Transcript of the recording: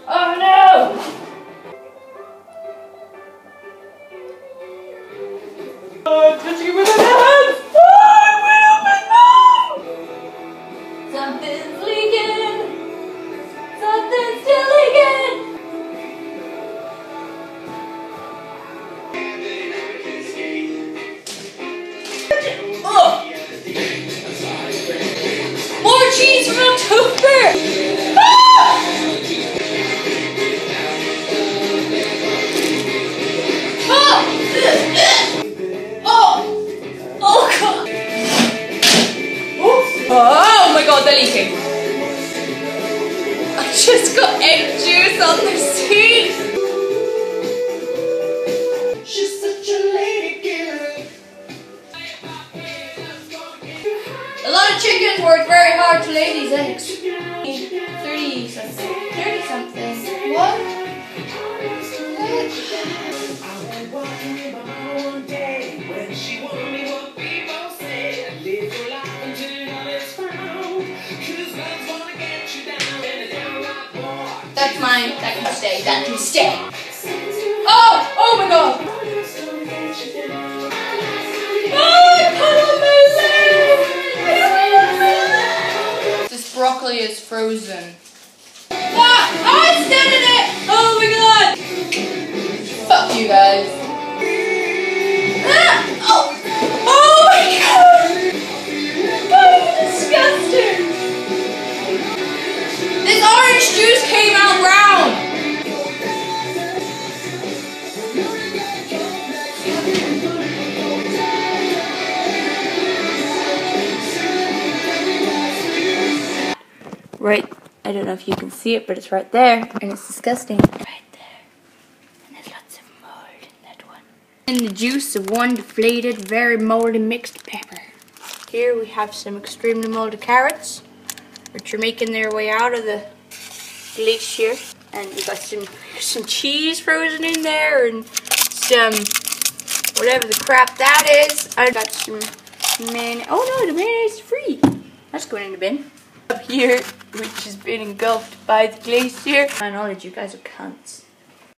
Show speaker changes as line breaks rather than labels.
Oh no! Oh, touching it with my hands! Oh, I went up my mouth! Something's leaking! Something's still leaking! Oh! More cheese from October! Ah! Oh my god, they're leaking. I just got egg juice on the seat. She's such a lady killer. A lot of chickens work very hard to lay these eggs. 30 something. 30 something. What? That's mine. That can stay. That can stay. Oh! Oh my god! Oh, I cut on my leg! This broccoli is frozen. Ah! Oh, it's dead in it! Oh my god! Fuck you guys. Ah! Oh! Oh my god! Oh, disgusting! This orange juice came out brown! Right, I don't know if you can see it, but it's right there, and it's disgusting. Right there. And there's lots of mold in that one. And the juice of one deflated, very moldy mixed pepper. Here we have some extremely moldy carrots, which are making their way out of the glacier. And we got some cheese frozen in there, and some whatever the crap that is. I got some mayonnaise. Oh no, the mayonnaise is free. That's going in the bin. Up here, which has been engulfed by the glacier. My knowledge, you guys are cunts.